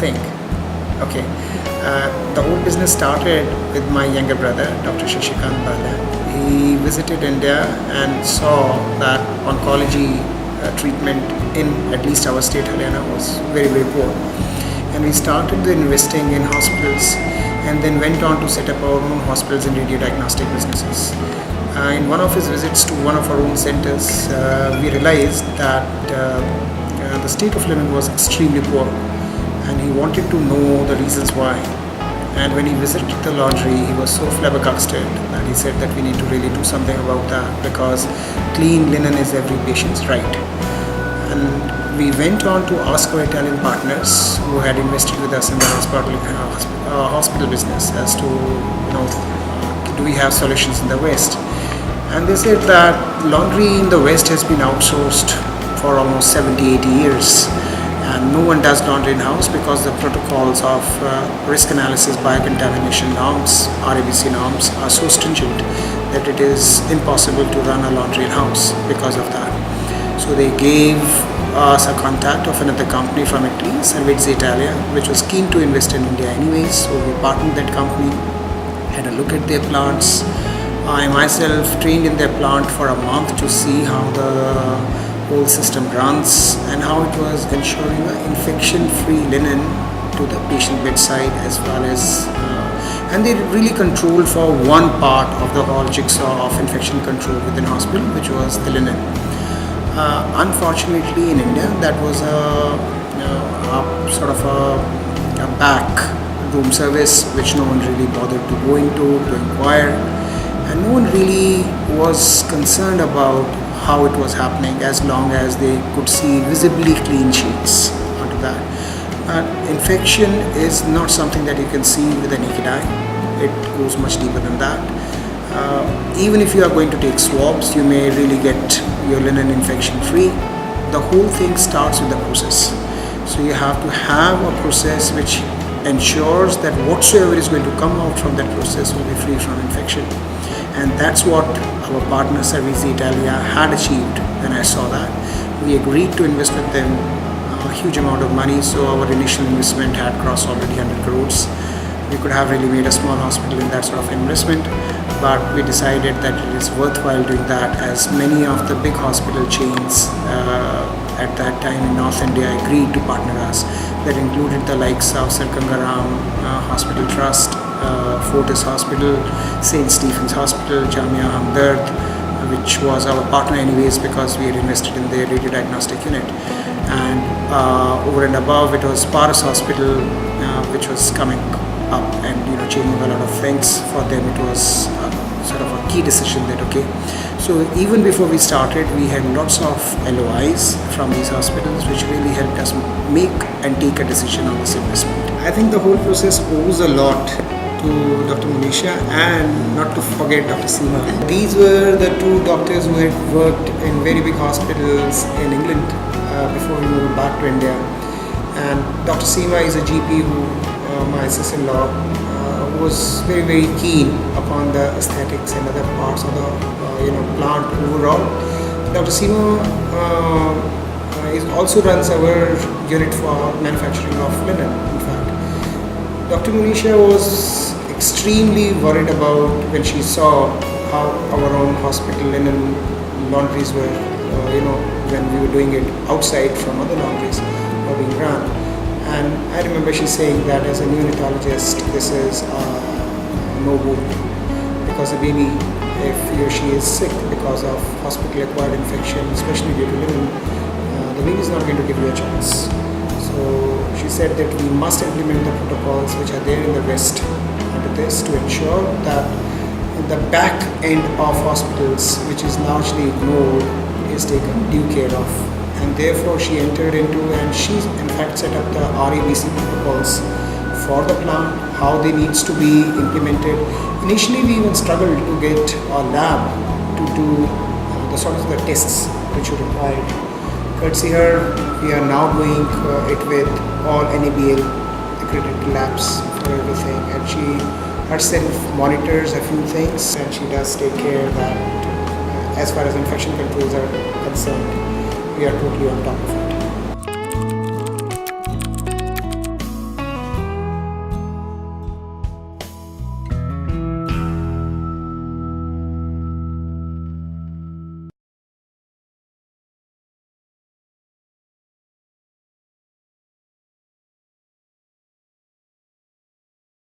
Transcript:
thing. Okay, the whole business started with my younger brother, Dr. Shashikant Bala. He visited India and saw that oncology treatment in at least our state, Haryana, was very, very poor. And we started investing in hospitals and then went on to set up our own hospitals and radiodiagnostic businesses. In one of his visits to one of our own centers, we realized that the state of linen was extremely poor, and he wanted to know the reasons why. And when he visited the laundry, he was so flabbergasted that he said that we need to really do something about that, because clean linen is every patient's right. And we went on to ask our Italian partners who had invested with us in the hospital business as to, do we have solutions in the West? And they said that laundry in the West has been outsourced for almost 70-80 years. And no one does laundry in-house because the protocols of risk analysis biocontamination norms, RABC norms, are so stringent that it is impossible to run a laundry in-house because of that. So they gave us a contact of another company from Italy, Servizi Italia, which was keen to invest in India anyways. So we partnered that company, had a look at their plants. I myself trained in their plant for a month to see how the whole system runs and how it was ensuring infection-free linen to the patient bedside, as well as and they really controlled for one part of the whole jigsaw of infection control within hospital, which was the linen. Unfortunately, in India, that was a sort of a back room service which no one really bothered to go into to inquire, and no one really was concerned about how it was happening, as long as they could see visibly clean sheets onto that. Infection is not something that you can see with the naked eye. It goes much deeper than that. Even if you are going to take swabs, you may really get your linen infection free. The whole thing starts with the process. So you have to have a process which ensures that whatsoever is going to come out from that process will be free from infection. And that's what our partner Servizi Italia had achieved. When I saw that, we agreed to invest with them a huge amount of money. So our initial investment had crossed already 100 crores. We could have really made a small hospital in that sort of investment, but we decided that it is worthwhile doing that, as many of the big hospital chains at that time in North India agreed to partner us. That included the likes of Sir Gangaram Hospital Trust, Fortis Hospital, St. Stephen's Hospital, Jamia Hamdard, which was our partner anyways because we had invested in their radiodiagnostic unit. And over and above, it was Paras Hospital, which was coming up and changing a lot of things for them. It was sort of a key decision that so even before we started, we had lots of LOIs from these hospitals, which really helped us make and take a decision on this investment. I think the whole process owes a lot to Dr. Manisha, and not to forget Dr. Seema. These were the two doctors who had worked in very big hospitals in England before we moved back to India. And Dr. Seema is a GP who, my sister-in-law, was very, very keen upon the aesthetics and other parts of the plant overall. Dr. Seema also runs our unit for manufacturing of linen. In fact, Dr. Manisha was extremely worried about when she saw how our own hospital linen laundries were, when we were doing it outside from other laundries or being run. And I remember she saying that as a neonatologist, this is no good, because the baby, if he or she is sick because of hospital-acquired infection, especially due to linen, the baby is not going to give you a chance. So she said that we must implement the protocols which are there in the West under this to ensure that the back end of hospitals, which is largely ignored, is taken due care of. And therefore she entered into, and she in fact set up the RABC protocols for the plant, how they needs to be implemented. Initially we even struggled to get a lab to do the sort of the tests which were required. Courtesy her, we are now doing it with all NABL accredited labs for everything, and she herself monitors a few things, and she does take care that as far as infection controls are concerned, we are totally on top of it.